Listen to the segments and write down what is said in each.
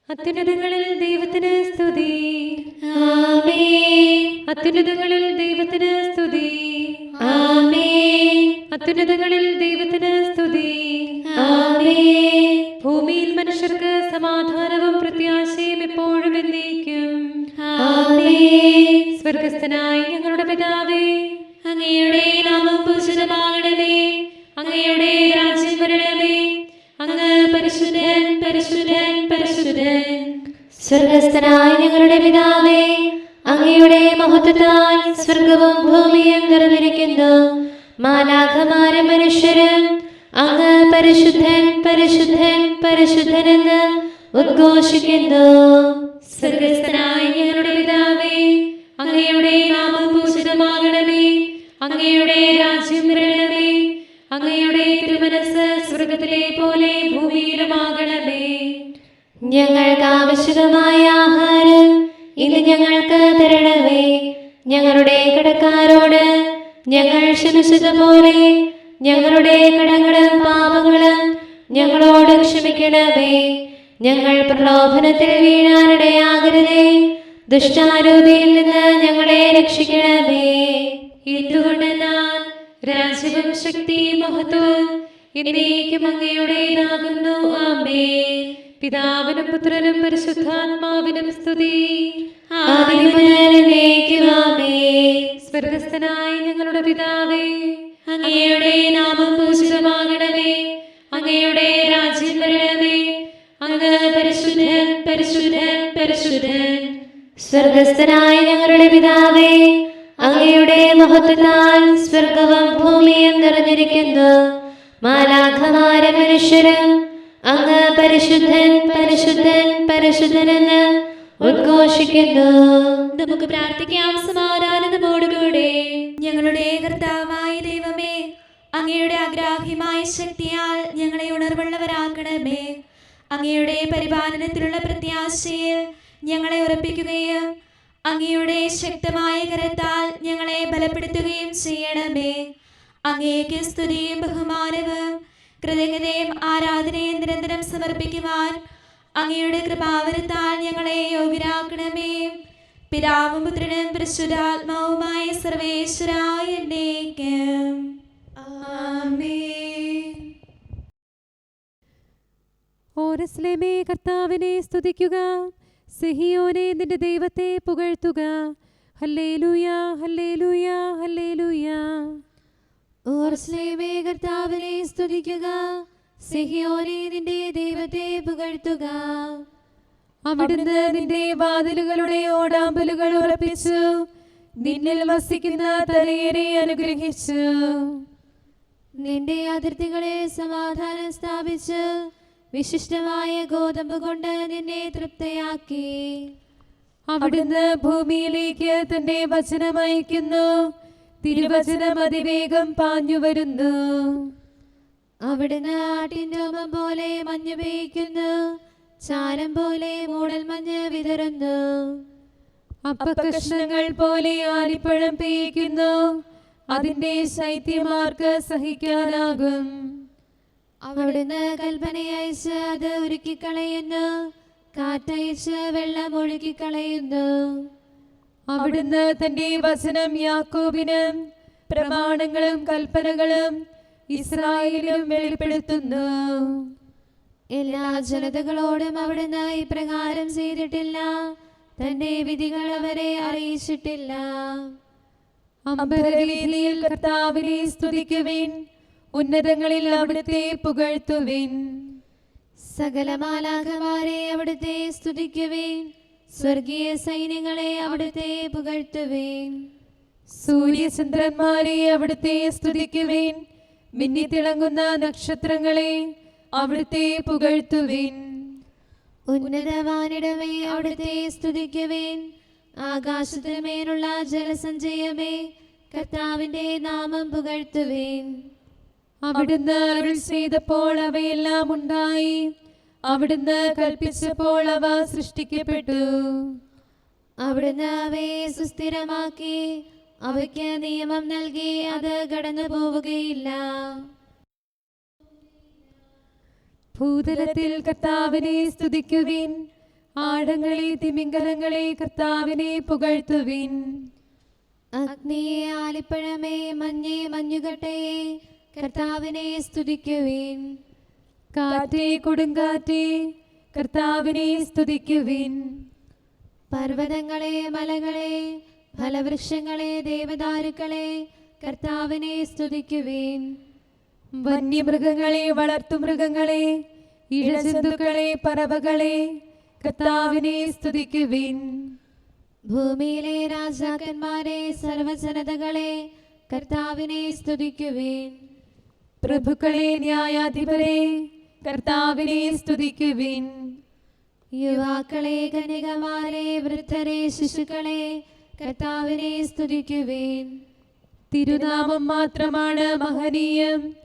അത്യുന്നതങ്ങളിൽ ദൈവത്തിന് സ്തുതി. ആമേൻ. അത്യുന്നതങ്ങളിൽ ദൈവത്തിന് സ്തുതി. ആമേൻ. അത്യുന്നതങ്ങളിൽ ദൈവത്തിന് സ്തുതി. ആമേൻ. ഭൂമിയിൽ മനുഷ്യർക്ക് സമാധാനവും പ്രത്യാശയും എപ്പോഴും എന്നേക്കും. ആമേൻ. സ്വർഗസ്ഥനായ ഞങ്ങളുടെ പിതാവേ, അങ്ങയുടെ നാമം പൂജിതമാകണമേ. അങ്ങയുടെ രാജ്യം വരണമേ. അങ്ങ് പരിശുദ്ധൻ, പരിശുദ്ധൻ, പരിശുദ്ധൻ. സ്വർഗസ്ഥനായ ഞങ്ങളുടെ പിതാവേ, അങ്ങയുടെ മഹത്വത്താൽ സ്വർഗവും ഭൂമിയും നിറഞ്ഞിരിക്കുന്നു. മാലാഖമാരും മനുഷ്യരും അങ്ങ് പരിശുദ്ധൻ, പരിശുദ്ധൻ, പരിശുദ്ധനെന്ന് ഉദ്ഘോഷിക്കുന്നു. സ്വർഗസ്ഥനായ ഞങ്ങളുടെ പിതാവേ, അങ്ങയുടെ നാമം പൂജിതമാകണമേ. അങ്ങയുടെ രാജ്യം വരണമേ. അങ്ങയുടെ തിരുമനസ്സ് സ്വർഗത്തിലെ പോലെ ഭൂമിയിലുമാകണമേ. ഞങ്ങൾക്ക് ആവശ്യമായ ആഹാരം ഇന്ന് ഞങ്ങൾക്ക് തരണമേ. ഞങ്ങളുടെ കടക്കാരോട് ഞങ്ങൾ ക്ഷമിച്ചതുപോലെ ഞങ്ങളുടെ കടങ്ങളും പാപങ്ങളും ഞങ്ങളോട് ക്ഷമിക്കണമേ. ഞങ്ങൾ പ്രലോഭനത്തിൽ വീഴാനിടയാകരുതേ. ദുഷ്ടാരൂപിയിൽ നിന്ന് ഞങ്ങളെ രക്ഷിക്കണമേ. എന്തുകൊണ്ടെന്നാൽ രാജ്യവും ശക്തിയും മഹത്വവും എന്നേക്കും അങ്ങയുടേതാകുന്നു. ആമേൻ. പിതാവിനും പുത്രനും പരിശുദ്ധാത്മാവിനും സ്തുതി. ആദിയും മുതൽ എന്നേക്കും ആമേൻ. സ്വർഗസ്ഥനായ ഞങ്ങളുടെ പിതാവേ, അങ്ങയുടെ നാമം പൂജിതമാകണമേ. അങ്ങയുടെ രാജ്യം വരണമേ. അങ്ങ് പരിശുദ്ധൻ, പരിശുദ്ധൻ, പരിശുദ്ധൻ. സ്വർഗസ്ഥനായ ഞങ്ങളുടെ പിതാവേ, അങ്ങയുടെ മഹത്വത്താൽ സ്വർഗവും ഭൂമിയും നിറഞ്ഞിരിക്കുന്നു. മാലാഖമാരും മനുഷ്യരും അങ്ങ് പരിശുദ്ധൻ, പരിശുദ്ധൻ, പരിശുദ്ധനെന്ന് ഉദ്ഘോഷിക്കുന്നു. നമുക്ക് പ്രാർത്ഥിക്കാം സമാധാനത്തോടുകൂടെ. ഞങ്ങളുടെ കർത്താവായ ദൈവമേ, അങ്ങയുടെ അഗ്രാഹ്യമായ ശക്തിയാൽ ഞങ്ങളെ ഉണർവുള്ളവരാക്കണമേ. അങ്ങയുടെ പരിപാലനത്തിലുള്ള പ്രത്യാശയിൽ ഞങ്ങളെ ഉറപ്പിക്കുകയും അങ്ങയുടെ ശക്തമായ കരത്താൽ ഞങ്ങളെ ബലപ്പെടുത്തുകയും ചെയ്യണമേ. അങ്ങേക്ക് സ്തുതിയും ബഹുമാനവും കൃതജ്ഞതയും ആരാധനയും നിരന്തരം സമർപ്പിക്കുവാൻ അങ്ങയുടെ കൃപാവരത്താൽ ഞങ്ങളെ യോഗ്യരാക്കണമേ. പിതാവും പുത്രനും പരിശുദ്ധാത്മാവുമായ സർവേശ്വരായ എന്നേക്കും ആമേൻ. ഓരസ്ലേമേ, കർത്താവിനെ സ്തുതിക്കുക. സിഹിയോനെ, നിന്റെ ദൈവത്തെ പുകഴ്ത്തുക. ഹല്ലേലൂയ, ഹല്ലേലൂയ, ഹല്ലേലൂയ. ഓർസ്ലേമേ, കർത്താവിനെ സ്തുതിക്കുക. സിഹിയോനെ, നിന്റെ ദൈവത്തെ പുകഴ്ത്തുക. അവിടുന്ന് നിന്റെ വാതിലുകളുടെ ഓടാമ്പലുകൾ ഉറപ്പിച്ചു. നിന്നിൽ വസിക്കുന്ന തലയരെ അനുഗ്രഹിച്ചു. നിന്റെ അതിർത്തികളെ സമാധാനം സ്ഥാപിച്ച് വിശിഷ്ടമായ ഗോതമ്പ് കൊണ്ട് നിന്നെ തൃപ്തയാക്കി. അവിടുന്ന് ഭൂമിയിലേക്ക് തന്റെ വചനം അയക്കുന്നു. തിരുവചനം അതിവേഗം പാഞ്ഞു വരുന്നു. അവിടുന്ന് ആട്ടിൻരോമം പോലെ മഞ്ഞ് പെയ്യ്ക്കുന്നു. ചാരം പോലെ മൂടൽ മഞ്ഞ് വിതറുന്നു. അപ്പകഷ്ണങ്ങൾ പോലെ ആലിപ്പഴം പെയ്യിക്കുന്നു. അതിന്റെ ശൈത്യമാർക്ക് സഹിക്കാനാകും. അവിടുന്ന് കൽപ്പനയയച്ച് അത് ഉരുക്കിക്കളയുന്നു. കാറ്റയച്ച് വെള്ളം ഒഴുക്കിക്കളയുന്നു. അവിടുന്ന് തന്റെ വചനം യാക്കോബിനും പ്രമാണങ്ങളും കൽപ്പനകളും ഇസ്രായേലിനും വെളിപ്പെടുത്തുന്നു. എല്ലാ ജനതകളോടും അവിടുന്ന് ഇപ്രകാരം ചെയ്തിട്ടില്ല. തന്റെ വിധികൾ അവരെ അറിയിച്ചിട്ടില്ല. അമ്പരവീതിയിൽ കർത്താവിനെ സ്തുതിക്കുവിൻ. ഉന്നതങ്ങളിൽ അവിടുത്തെ പുകഴ്ത്തുവിൻ. സകല മാലാഖമാരെ അവിടുത്തെ സ്തുതിക്കുവിൻ. സ്വർഗീയ സൈന്യങ്ങളെ അവിടുത്തെ പുകഴ്ത്തുവിൻ. സൂര്യചന്ദ്രന്മാരെ അവിടുത്തെ സ്തുതിക്കുവിൻ. മിന്നിത്തിളങ്ങുന്ന നക്ഷത്രങ്ങളെ അവിടുത്തെ പുകഴ്ത്തുവിൻ. ഉന്നതവാനിടമേ അവിടുത്തെ സ്തുതിക്കുവിൻ. ആകാശത്തിന്മേലുള്ള ജലസഞ്ചയമേ കർത്താവിന്റെ നാമം പുകഴ്ത്തുവിൻ. അവിടുന്ന് അരുൾ ചെയ്തപ്പോൾ അവയെല്ലാം ഉണ്ടായി. അവിടുന്ന് കൽപ്പിച്ചപ്പോൾ അവ സൃഷ്ടിക്കപ്പെട്ടു. അവിടുന്ന് അവയെ സുസ്ഥിരമാക്കി. അവയ്ക്ക് നിയമം നൽകി അത് കടന്നു പോവുകയില്ല. ഭൂതലത്തിൽ കർത്താവിനെ സ്തുതിക്കുവിൻ. ആഴങ്ങളെ തിമിംഗലങ്ങളെ കർത്താവിനെ പുകഴ്ത്തുവിൻ. അഗ്നിയെ ആലിപ്പഴമേ മഞ്ഞേ മഞ്ഞുകട്ടയെ കർത്താവിനെ സ്തുതിക്കുവിൻ. കാറ്റേ കൊടുങ്കാറ്റേ കർത്താവിനെ സ്തുതിക്കുവിൻ. പർവ്വതങ്ങളെ മലകളെ ഫലവൃക്ഷങ്ങളെ ദേവദാരുക്കളെ കർത്താവിനെ സ്തുതിക്കുവിൻ. വന്യമൃഗങ്ങളെ വളർത്തുമൃഗങ്ങളെ ഇഴജന്തുക്കളെ പറവകളെ കർത്താവിനെ സ്തുതിക്കുവിൻ. ഭൂമിയിലെ രാജാക്കന്മാരെ സർവ്വജനതകളെ കർത്താവിനെ സ്തുതിക്കുവിൻ. പ്രഭുക്കളെ ന്യായാധിപരെ കർത്താവിനെ സ്തുതിക്കുവിൻ. യുവാക്കളെ കന്യകമാരെ വൃദ്ധരെ ശിശുക്കളെ കർത്താവിനെ സ്തുതിക്കുവിൻ. തിരുനാമം മാത്രമാണ് മഹനീയം,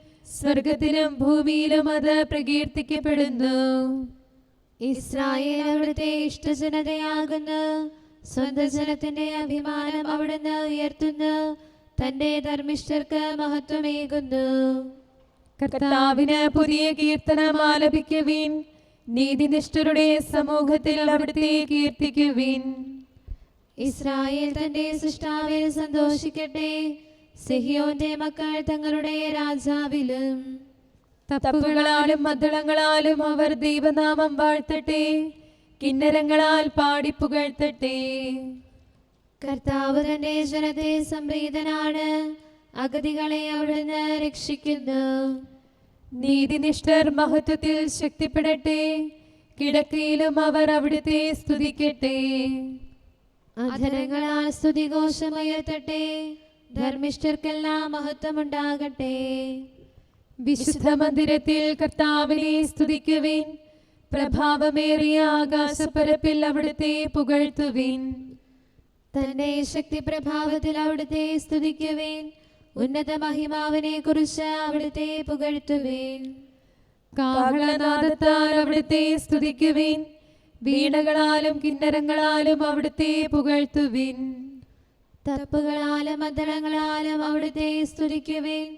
സ്വർഗത്തിലും ഭൂമിയിലും അത് പ്രകീർത്തിക്കപ്പെടുന്നു. ഇസ്രായേൽ അവിടുത്തെ ഇഷ്ടജനതയാകുന്നു. സ്വന്തം ജനത്തിന്റെ അഭിമാനം അവിടുന്ന് ഉയർത്തുന്നു. തന്റെ ധർമ്മിഷ്ഠർക്ക് മഹത്വമേകുന്നു. കർത്താവിന് പുതിയ കീർത്തനം ആലപിക്കുവിൻ. നീതിനിഷ്ഠരുടെ സമൂഹത്തിൽ അവിടുത്തെ കീർത്തിക്കുവിൻ. ഇസ്രായേൽ തന്റെ സൃഷ്ടാവിൽ സന്തോഷിക്കട്ടെ. സിഹിയോന്റെ മക്കൾ തങ്ങളുടെ രാജാവിലും. തപ്പുകളാലും മദ്ദളങ്ങളാലും അവർ ദൈവനാമം വാഴ്ത്തട്ടെ. കിന്നരങ്ങളാൽ പാടിപ്പുകഴ്ത്തട്ടെ. കർത്താവ് തന്റെ ജനത്തെ സംപ്രീതനാണ്. അഗതികളെ അവിടുന്ന് രക്ഷിക്കുന്നു. നീതിനിഷ്ഠർ മഹത്വത്തിൽ ശക്തിപ്പെടട്ടെ. കിടക്കയിലും അവർ അവിടുത്തെ സ്തുതിക്കട്ടെ. അധരങ്ങളാൽ സ്തുതിഘോഷമുയർത്തട്ടെ. ധർമ്മിഷ്ഠർക്കെല്ലാം മഹത്വമുണ്ടാകട്ടെ. വിശുദ്ധ മന്ദിരത്തിൽ കർത്താവിനെ സ്തുതിക്കുവിൻ. പ്രഭാവമേറിയ ആകാശപ്പരപ്പിൽ അവിടുത്തെ പുകഴ്ത്തുവിൻ. തന്റെ ശക്തി പ്രഭാവത്തിൽ അവിടുത്തെ സ്തുതിക്കുവിൻ. ഉന്നത മഹിമാവിനെ കുറിച്ച് അവിടുത്തെ പുകഴ്ത്തുവിൻ. കാഹളനാദത്താൽ അവിടുത്തെ സ്തുതിക്കുവിൻ. വീണകളാലും കിന്നരങ്ങളാലും അവിടുത്തെ പുകഴ്ത്തുവിൻ. തപ്പുകളാലും മദ്ദളങ്ങളാലും അവിടുത്തെ സ്തുതിക്കുവിൻ.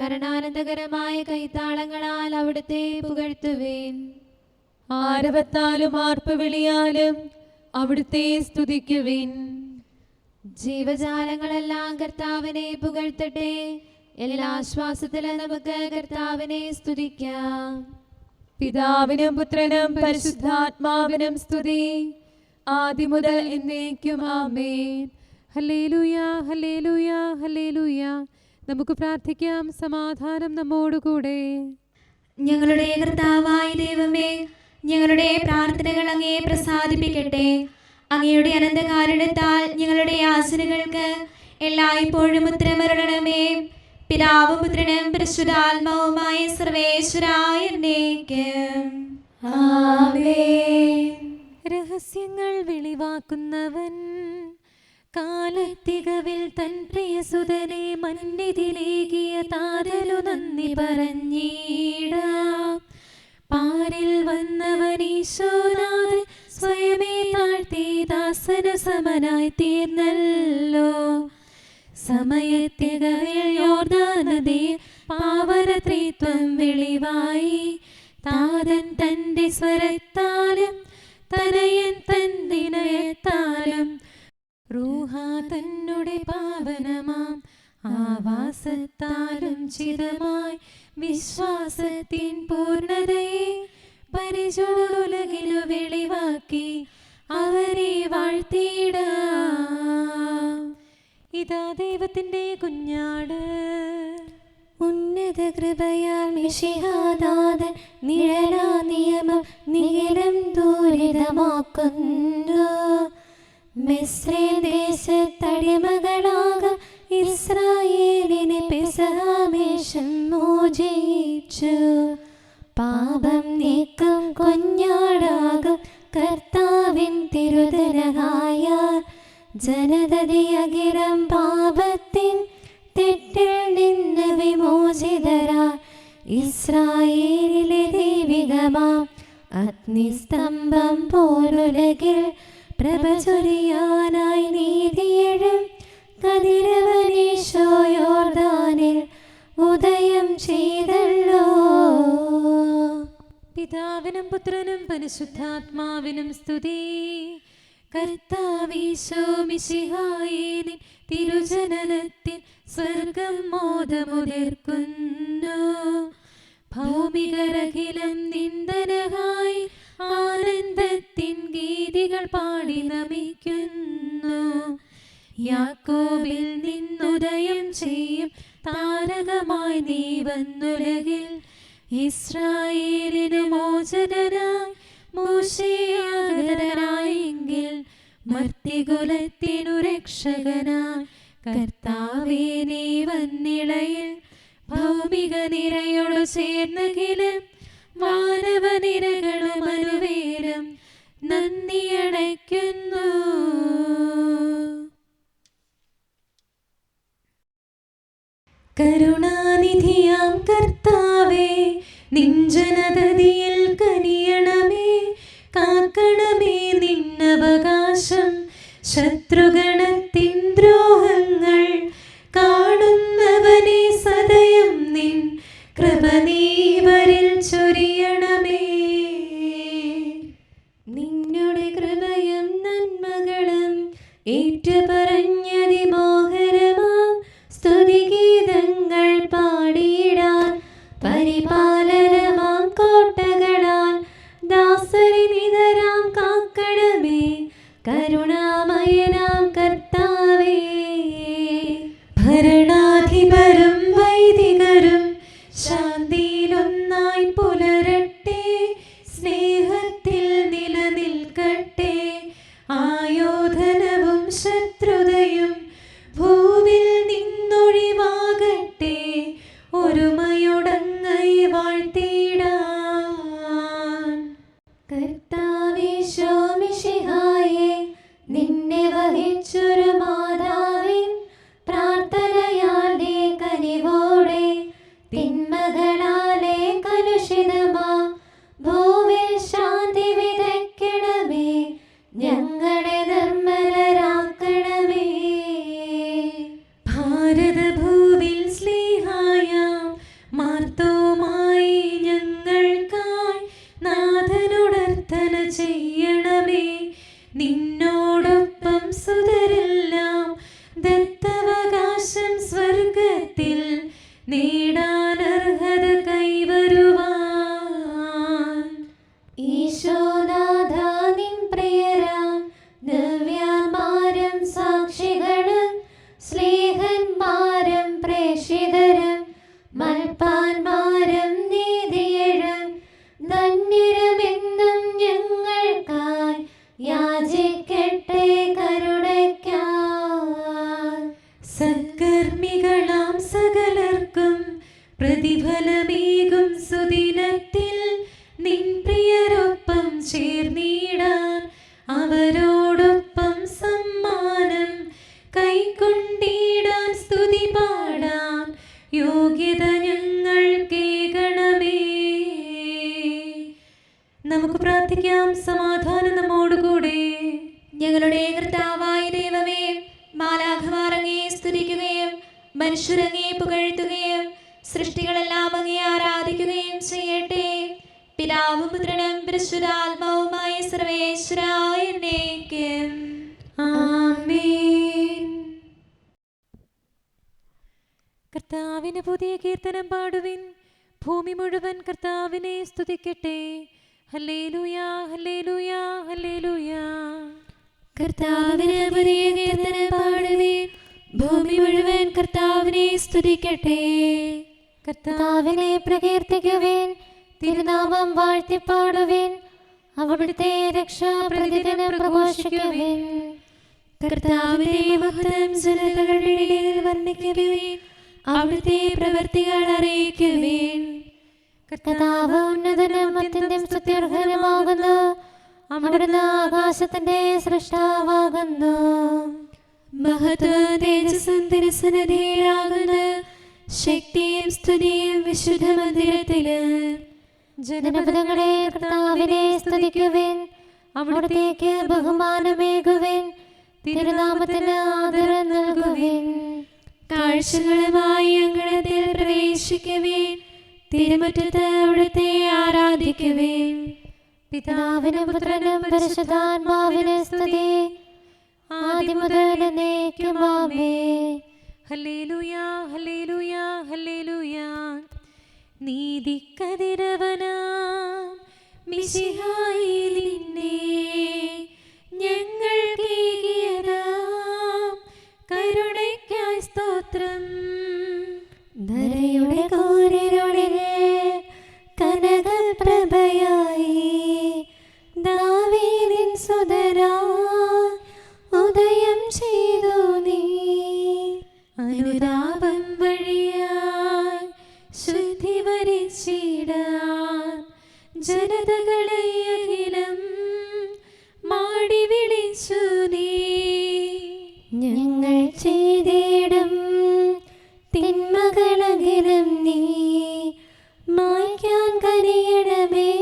കരുണാനന്ദകരമായ കൈത്താളങ്ങളാൽ അവിടുത്തെ പുകഴ്ത്തുവിൻ. ആരവത്താലും ആർപ്പുവിളിയാലും അവിടുത്തെ സ്തുതിക്കുവിൻ. ജീവജാലങ്ങളെല്ലാം കർത്താവിനെ പുകഴ്ത്തട്ടെ. എല്ലാ ആശ്വാസത്തിലും നമുക്ക് കർത്താവിനെ സ്തുതിക്കാം. പിതാവിനും പുത്രനും പരിശുദ്ധാത്മാവിനും സ്തുതി, ആദിമുതൽ എന്നേക്കും ആമേൻ. ഹല്ലേലൂയ, ഹല്ലേലൂയ, ഹല്ലേലൂയ. നമുക്ക് പ്രാർത്ഥിക്കാം. സമാധാനം നമ്മോടുകൂടെ. ഞങ്ങളുടെ കർത്താവായ ദൈവമേ, ഞങ്ങളുടെ പ്രാർത്ഥനകൾ അങ്ങയെ പ്രസാദിപ്പിക്കട്ടെ. അങ്ങയുടെ അനന്തകാരുണ്യത്താൽ ഞങ്ങളുടെ യാചനകൾക്ക് എല്ലായ്പ്പോഴും ഉത്തരമരുളണമേ. പിതാവും പുത്രനും പരിശുദ്ധാത്മാവുമായ സർവേശ്വരായ എന്നേക്കും ആമേൻ. രഹസ്യങ്ങൾ വെളിവാക്കുന്നവൻ കാലത്തികവിൽ തൻ പ്രിയസുതനെ മന്നിതിലേകിയ താതലു നന്ദി പറഞ്ഞിടാം. പാരിൽ വന്നവൻ ഈശോനാഥൻ സ്വയമേ താഴ്ത്തി ദാസനു സമനായി തീർന്നല്ലോ. സമയത്തികവിൽ യോർദാൻ നദിയിൽ പാവനത്രിത്വം വെളിവായി. താതൻ തന്റെ സ്വരത്താലും തനയൻ തന്റെ നയത്താലും റൂഹാ തന്നുടെ പാവനമാം ആവാസത്താലും ചിതമായി വിശ്വാസത്തിൻ പൂർണ്ണതയെ പരിചുടലുലകിലു വെളിവാക്കി അവരെ വാഴ്ത്തിയിടാം. ഇതാ ദൈവത്തിന്റെ കുഞ്ഞാട്. ഉന്നത കൃപയാൽ മിശിഹാനാഥൻ നിഴലാ നിയമം നിഖിലം ദൂരിതമാക്കുന്നു. മിസ്രയീം ദേശത്തടിമകളാക ഇസ്രായേലിനെ പെസഹാമേശം മോചിച്ചു. പാപം നീക്കം കുഞ്ഞാടാകും കർത്താവിൻ തിരുതരഹായാൽ ജനതയകിരം പാപത്തിൻ തെറ്റിൽ നിന്ന് വിമോചിതരാ. ഇസ്രായേലിലെ ദൈവികമാം അഗ്നിസ്തംഭം പോലുലകിൽ പ്രഭചൊരിയാനായി നീതിയെഴും കതിരവനീശോ യോർദാനിൽ ഉദയം ചെയ്തല്ലോ. പിതാവിനും പുത്രനും പരിശുദ്ധാത്മാവിനും സ്തുതി. കർത്താവീശോ മിശിഹായേ, നിൻ തിരുജനനത്തിൽ സ്വർഗം മോദമുതിർക്കുന്നു. ഭൗമികരഖിലം നിന്ദനഹായി ആനന്ദത്തിൻ ഗീതികൾ പാടി നമിക്കുന്നു. യാക്കോബിൽ നിന്നുദയം ചെയ്യും താരകമായി നീ വന്നുലകിൽ. ഇസ്രായേലിനു മോചനനായി മോശയാകരായെങ്കിൽ മർത്യകുലത്തിനു രക്ഷകനായി കർത്താവേ നീ വന്നിളയിൽ. ഭൗമിക നിരയോട് ചേർന്നകിലും മാനവനിരകളും അനുവേലം നന്ദിയടയ്ക്കുന്നു. കരുണാനിധിയാം കർത്താവേ, നിൻ ജനതതിയിൽ കനിയണമേ. കാക്കണമേ നിന്നവകാശം, ശത്രുഗണത്തിൻ ദ്രോഹങ്ങൾ കാണുന്നവനെ സദയം നിൻ കൃപ നീവരിൽ ചൊരിയണമേ. നിന്നുടെ കൃപയും നന്മകളും ഏറ്റുപറഞ്ഞതിമോഹരമാം സ്തുതിഗീതങ്ങൾ പാടിയിടാൻ പരിപാലനമാം കോട്ടകളാൽ ദാസരി നിതരാം കാക്കണമേ. കരുണാമയനാം കർത്താവേ, ഭരണാധിപരും വൈദികരും ശാന്തിയിലൊന്നായി പുലരട്ടെ. സ്നേഹത്തിൽ നിലനിൽക്കട്ടെ. ആയോധനവും ശത്രുതയും ഭൂവിൽ നിന്നൊഴിവാകട്ടെ. ഒരുമയൊടങ്ങൈ വാഴ്ത്തിടാൻ. കർത്താവീശോ മിശിഹായേ, നിന്നെ വഹിച്ചൊരു മാതാവിൻ പ്രാർത്ഥനയാൽ നീ കനിവോടെ തിന്മകളാലെ കലുഷിതമാ ഭൂവിൽ ശാന്തി വിതയ്ക്കണമേ. ഞങ്ങളെ നിർമ്മലരാക്കണമേ. ഭാരതഭൂവിൽ സ്ലീഹായാം മാർത്തോമായി ഞങ്ങൾക്കായി നാഥനോടർത്ഥന ചെയ്യണമേ. നിന്നോടൊപ്പം സുതരെല്ലാം ദത്തവകാശം സ്വർഗത്തിൽ നേടാനർഹത കൈവരുവാൻ. ഈശോനാഥ നിൻ പ്രിയരാം ദിവ്യന്മാരും സാക്ഷികളും സ്നേഹന്മാരും പ്രേക്ഷിതരും മൽപ്പാന്മാരും നീതിയഴും ധന്യരുമെന്നും ഞങ്ങൾക്കായി യാചിക്കട്ടെ കരുണയ്ക്കായി. സത്കർമ്മികളാം സകലർക്കും പ്രതിഫലമേകും സുദിനത്തിൽ നിൻ പ്രിയരൊപ്പം ചേർന്നിടാൻ അവരോടൊപ്പം സമ്മാനം കൈക്കൊണ്ടിടാൻ സ്തുതി പാടാൻ യോഗ്യത ഞങ്ങൾ കേൾക്കണമേ. നമുക്ക് പ്രാർത്ഥിക്കാം. സമാധാനം നമ്മോടുകൂടെ. ഞങ്ങളുടെ കർത്താവായ ദൈവമേ, മാലാഖമാർ അങ്ങയെ സ്തുതിക്കുകയും മനുഷ്യരങ്ങേ പുകഴ്ത്തുകയും സൃഷ്ടികളെല്ലാം അങ്ങയെ ആരാധിക്കുകയും ചെയ്യട്ടെ. പിതാവും പുത്രനും പരിശുദ്ധാത്മാവുമായ സർവേശ്വരായ എന്നേക്കും ആമേൻ. കർത്താവിന് പുതിയ കീർത്തനം പാടുവിൻ. ഭൂമി മുഴുവൻ കർത്താവിനെ സ്തുതിക്കട്ടെ. ഹല്ലേലൂയാ, ഹല്ലേലൂയാ, ഹല്ലേലൂയാ. കർത്താവിന് പുതിയ കീർത്തനം പാടുവിൻ. ഭൂമി മുഴുവൻ കർത്താവിനെ സ്തുതിക്കട്ടെ. കർത്താവിനെ പ്രകീർത്തിക്കുവിൻ. തിരുനാമം വാഴ്ത്തിപ്പാടുവിൻ. അവിടുത്തെ രക്ഷാ പ്രതിദിനം പ്രഘോഷിക്കുവിൻ. കർത്താവിന്റെ മഹത്വം ജനതകളുടെ ഇടയിൽ വർണ്ണിക്കുവിൻ. അവിടുത്തെ പ്രവൃത്തികൾ അറിയിക്കുവിൻ. കർത്താവ് ഉന്നതനും അത്യന്തം സ്തുത്യർഹനുമാകുന്നു. അവിടുന്ന് ആകാശത്തിന്റെ സൃഷ്ടാവാകുന്നു. മഹത്വം തേജസ്സും തിരുസന്നിധിയിലാകുന്നു. ശക്തിയും സ്തുതിയും വിശുദ്ധ മന്ദിരത്തില്. ജനപദങ്ങളെ കർത്താവിനെ സ്തുതിക്കുവിൻ. അവിടുത്തേക്ക് ബഹുമാനമേകുവിൻ. തിരുനാമത്തിന് ആദരം നൽകുവിൻ. കാഴ്ചകളുമായി അങ്കണത്തിൽ പ്രവേശിക്കുവിൻ. തിരുമുറ്റത്ത് അവിടുത്തെ ആരാധിക്കുവേൻ. പിതാവിനും പുത്രനും പരിശുദ്ധാത്മാവിനും സ്തുതി, ആദ്യം മുതൽ എന്നേക്കും ആമേൻ. ഹല്ലേലൂയ ഹല്ലേലൂയ ഹല്ലേലൂയ. നീതിക്കതിരവനാം മിശിഹായി നിന്നെ ഞങ്ങൾ കേകിയതാം കരുണയ്ക്കായി സ്തോത്രം. ധരയുടെ കൂരിരുളിൽ കനകപ്രഭയായി ദാവീദിൻ സുതരാ ഉദയം ചെയ്തു നീ. അനുതാപം വഴിയായി ശുദ്ധി വരിച്ചിടാൻ ജനതകളെ അഖിലം മാടി വിളിച്ചു നീ. ഞങ്ങൾ ചെയ്തിടും തിന്മകളകിലും നീ മായ്ക്കാൻ കനിയണമേ,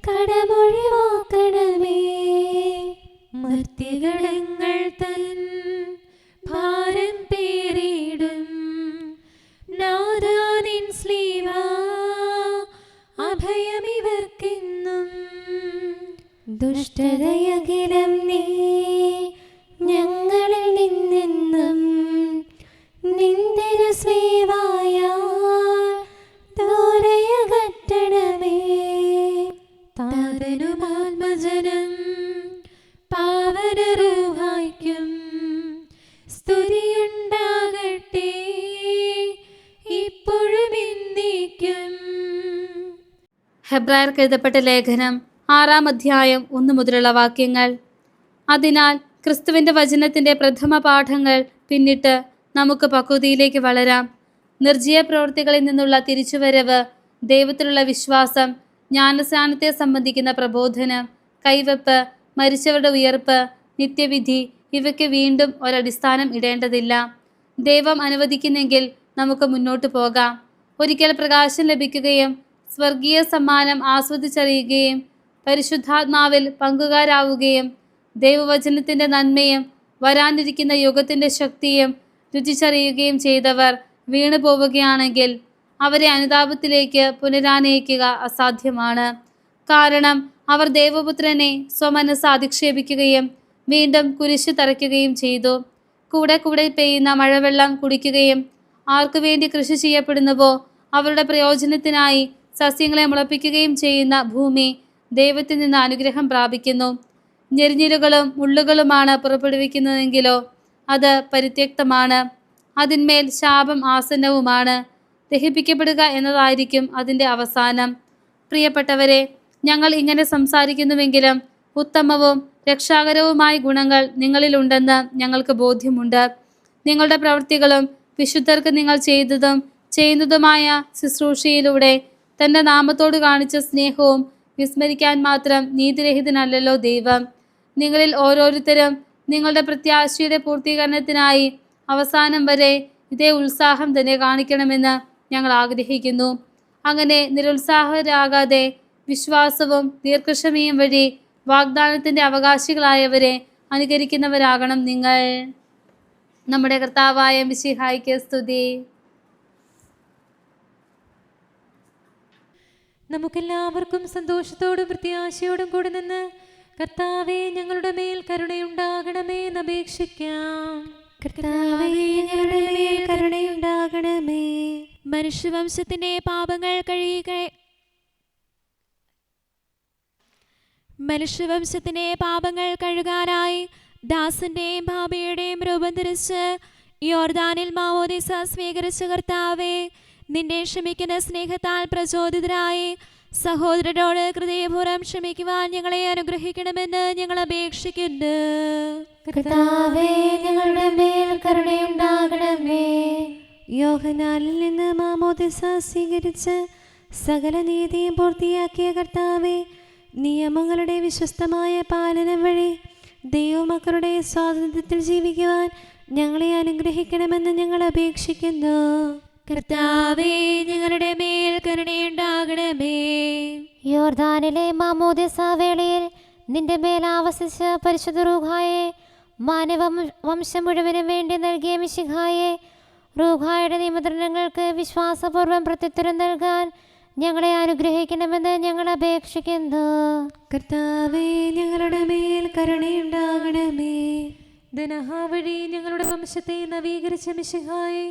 കടമൊഴിവാക്കണമേ. മർത്യഗണങ്ങൾ തൻ ഭാരം പേറിടും നാഥാ നിൻ സ്ലീവ അഭയമിവർക്കെന്നും. ദുഷ്ടതയകിലും നീ ഞങ്ങളിൽ നിന്നെന്നും നിന്ദിരു സ്ലീവായ ദൂരയകറ്റണമേ. താതനും ആത്മജനം പാവനരൂഹായ്ക്കും സ്തുതിയുണ്ടാകട്ടെ ഇപ്പോഴും എന്നേക്കും. ഹെബ്രായർക്ക് എഴുതപ്പെട്ട ലേഖനം 6-ാം അധ്യായം 1 മുതലുള്ള വാക്യങ്ങൾ. അതിനാൽ ക്രിസ്തുവിൻ്റെ വചനത്തിൻ്റെ പ്രഥമ പാഠങ്ങൾ പിന്നിട്ട് നമുക്ക് പക്വതയിലേക്ക് വളരാം. നിർജ്ജീവ പ്രവൃത്തികളിൽ നിന്നുള്ള തിരിച്ചുവരവ്, ദൈവത്തിലുള്ള വിശ്വാസം, ജ്ഞാനസ്നാനത്തെ സംബന്ധിക്കുന്ന പ്രബോധനം, കൈവെപ്പ്, മരിച്ചവരുടെ ഉയർപ്പ്, നിത്യവിധി ഇവയ്ക്ക് വീണ്ടും ഒരടിസ്ഥാനം ഇടേണ്ടതില്ല. ദൈവം അനുവദിക്കുന്നെങ്കിൽ നമുക്ക് മുന്നോട്ട് പോകാം. ഒരിക്കൽ പ്രകാശം ലഭിക്കുകയും സ്വർഗീയ സമ്മാനം ആസ്വദിച്ചറിയുകയും പരിശുദ്ധാത്മാവിൽ പങ്കുകാരാവുകയും ദൈവവചനത്തിൻ്റെ നന്മയും വരാനിരിക്കുന്ന യുഗത്തിൻ്റെ ശക്തിയും രുചിച്ചറിയുകയും ചെയ്തവർ വീണു പോവുകയാണെങ്കിൽ അവരെ അനുതാപത്തിലേക്ക് പുനരാനയിക്കുക അസാധ്യമാണ്. കാരണം അവർ ദൈവപുത്രനെ സ്വമനസ്സ് അധിക്ഷേപിക്കുകയും വീണ്ടും കുരിശു തറയ്ക്കുകയും ചെയ്തു. കൂടെ കൂടെ പെയ്യുന്ന മഴവെള്ളം കുടിക്കുകയും ആർക്കു വേണ്ടി കൃഷി ചെയ്യപ്പെടുന്നുവോ അവരുടെ പ്രയോജനത്തിനായി സസ്യങ്ങളെ മുളപ്പിക്കുകയും ചെയ്യുന്ന ഭൂമി ദൈവത്തിൽ നിന്ന് അനുഗ്രഹം പ്രാപിക്കുന്നു. ഞെരിഞ്ഞിലുകളും മുള്ളുകളുമാണ് പുറപ്പെടുവിക്കുന്നതെങ്കിലോ അത് പരിത്യക്തമാണ്, അതിന്മേൽ ശാപം ആസന്നവുമാണ്. ദഹിപ്പിക്കപ്പെടുക എന്നതായിരിക്കും അതിൻ്റെ അവസാനം. പ്രിയപ്പെട്ടവരെ, ഞങ്ങൾ ഇങ്ങനെ സംസാരിക്കുന്നുവെങ്കിലും ഉത്തമവും രക്ഷാകരവുമായ ഗുണങ്ങൾ നിങ്ങളിലുണ്ടെന്ന് ഞങ്ങൾക്ക് ബോധ്യമുണ്ട്. നിങ്ങളുടെ പ്രവൃത്തികളും വിശുദ്ധർക്ക് നിങ്ങൾ ചെയ്തതും ചെയ്യുന്നതുമായ ശുശ്രൂഷയിലൂടെ തൻ്റെ നാമത്തോട് കാണിച്ച സ്നേഹവും വിസ്മരിക്കാൻ മാത്രം നീതിരഹിതനല്ലല്ലോ ദൈവം. നിങ്ങളിൽ ഓരോരുത്തരും നിങ്ങളുടെ പ്രത്യാശയുടെ പൂർത്തീകരണത്തിനായി അവസാനം വരെ ഇതേ ഉത്സാഹം തന്നെ കാണിക്കണമെന്ന് ഞങ്ങൾ ആഗ്രഹിക്കുന്നു. അങ്ങനെ നിരുത്സാഹരാകാതെ വിശ്വാസവും ദീർഘക്ഷമയും വഴി വാഗ്ദാനത്തിൻ്റെ അവകാശികളായവരെ അനുകരിക്കുന്നവരാകണം നിങ്ങൾ. നമ്മുടെ കർത്താവായ മിശിഹായ്ക്ക് സ്തുതി. നമുക്കെല്ലാവർക്കും സന്തോഷത്തോടും പ്രത്യാശയോടും കൂടെ നിന്ന് കർത്താവേ ഞങ്ങളുടെ മേൽ കരുണയുണ്ടാകണമേ എന്ന് അപേക്ഷിക്കാം. കർത്താവേ ഞങ്ങളുടെ മേൽ കരുണയുണ്ടാകണമേ. മനുഷ്യവംശത്തിന്റെ പാപങ്ങൾ കഴുകാനായി ദാസന്റെയും ഭാബിയുടെയും രൂപം ധരിച്ച് യോർദാനിൽ മാമോദീസ സ്വീകരിച്ച കർത്താവേ, നിന്റെ ക്ഷമിക്കുന്ന സ്നേഹത്താൽ പ്രചോദിതരായി സഹോദരരോട് ഹൃദയപൂർവ്വം ക്ഷമിക്കുവാൻ ഞങ്ങളെ അനുഗ്രഹിക്കണമെന്ന് ഞങ്ങൾ അപേക്ഷിക്കുന്നു. കർത്താവേ ഞങ്ങളുടെ മേൽ കരുണയുണ്ടാകണമേ. യോഹന്നാനിൽ നിന്ന് മാമോദീസ സ്വീകരിച്ച് സകല നീതിയും പൂർത്തിയാക്കിയ കർത്താവേ, നിയമങ്ങളുടെ വിശ്വസ്തമായ പാലനം വഴി ദൈവമക്കളുടെ സ്വാതന്ത്ര്യത്തിൽ ജീവിക്കുവാൻ ഞങ്ങളെ അനുഗ്രഹിക്കണമെന്ന് ഞങ്ങൾ അപേക്ഷിക്കുന്നു. കർത്താവേ ഞങ്ങളുടെ മേൽ കരുണയുണ്ടാകണമേ. യോർദാനിലെ മാമോദീസ വേളയിൽ നിന്റെ മേൽ ആവസിച്ച പരിശുദ്ധ റൂഹായെ, മാനവ വംശം മുഴുവനും വേണ്ടി നൽകിയ മിശിഹായെ, റൂഹായുടെ നിയമന്ത്രണങ്ങൾക്ക് വിശ്വാസപൂർവ്വം പ്രത്യുത്തരം നൽകാൻ ഞങ്ങളെ അനുഗ്രഹിക്കണമെന്ന് ഞങ്ങൾ അപേക്ഷിക്കുന്നു. കർത്താവേ, ഞങ്ങളുടെ മേൽ കരുണയുണ്ടാകണമേ. ദനഹ വഴി ഞങ്ങളുടെ വംശത്തെ നവീകരിച്ച മിശിഹായെ,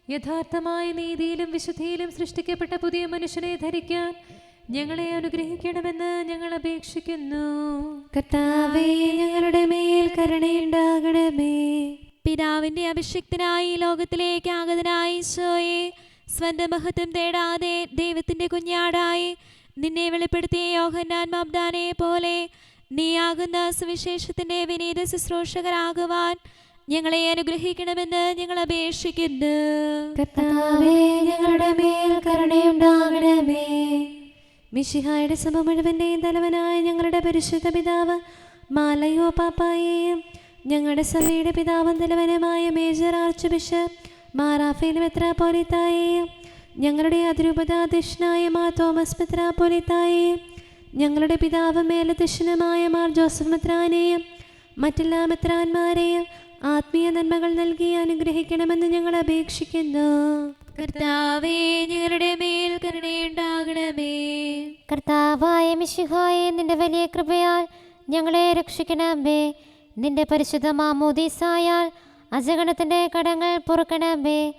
യഥാർത്ഥമായ നീതിയിലും വിശുദ്ധിയിലും സൃഷ്ടിക്കപ്പെട്ട പുതിയ മനുഷ്യനെ ധരിക്കാൻ ഞങ്ങളെ അനുഗ്രഹിക്കണമെന്ന് ഞങ്ങൾ അപേക്ഷിക്കുന്നു. കർത്താവേ, ഞങ്ങളുടെ മേൽ കരുണയുണ്ടാകണമേ. പിതാവിന്റെ അഭിഷിക്തനായി ലോകത്തിലേക്ക് ആഗതനായ ഈശോയെ, സ്വന്തം മഹത്വം തേടാതെ ദൈവത്തിന്റെ കുഞ്ഞാടായി നിന്നെ വെളിപ്പെടുത്തിയ യോഹന്നാൻ മാബ്ദാനെ പോലെ നീയാകുന്ന സുവിശേഷത്തിന്റെ വിനീത ശുശ്രൂഷകരാകുവാൻ ഞങ്ങളെ അനുഗ്രഹിക്കണമെന്ന് ഞങ്ങൾ അപേക്ഷിക്കുന്നു. കർത്താവേ, ഞങ്ങളുടെ മേൽ കരുണയുണ്ടാകണമേ. മിശിഹായുടെ സഭ മുഴുവന്റെയും തലവനായ ഞങ്ങളുടെ പരിശുദ്ധ പിതാവ് മാലയോ പാപ്പായെയും ഞങ്ങളുടെ സഭയുടെ പിതാവും തലവനുമായ മേജർ ആർച്ച് ബിഷപ്പ് മാർ റാഫേൽ മെത്രാപ്പോലീത്തായെയും ഞങ്ങളുടെ അതിരൂപതാധ്യക്ഷനായ മാർ തോമസ് മെത്രാപ്പോലീത്തായെയും ഞങ്ങളുടെ പിതാവും മേലധ്യക്ഷനുമായ മാർ ജോസഫ് മെത്രാനെയും മറ്റെല്ലാ മെത്രാന്മാരെയും ആത്മീയ നന്മകൾ നൽകി അനുഗ്രഹിക്കണമെന്ന് ഞങ്ങൾ അപേക്ഷിക്കുന്നു. കർത്താവേ, ഞങ്ങളുടെ മേൽ കരുണയുണ്ടാകണമേ. കർത്താവായ മിശിഹായെ, നിന്റെ വലിയ കൃപയാൽ ഞങ്ങളെ രക്ഷിക്കണമേ. നിന്റെ പരിശുദ്ധ മാമോദീസായാൽ അജഗണത്തിന്റെ കടങ്ങൾ പൊറുക്കണമേ.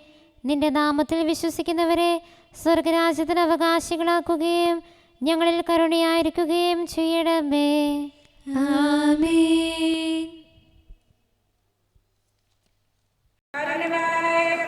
നിന്റെ നാമത്തിൽ വിശ്വസിക്കുന്നവരെ സ്വർഗരാജ്യത്തിന് അവകാശികളാക്കുകയും ഞങ്ങളിൽ കരുണയായിരിക്കുകയും ചെയ്യണമേ. ആമേൻ. കരുണയായ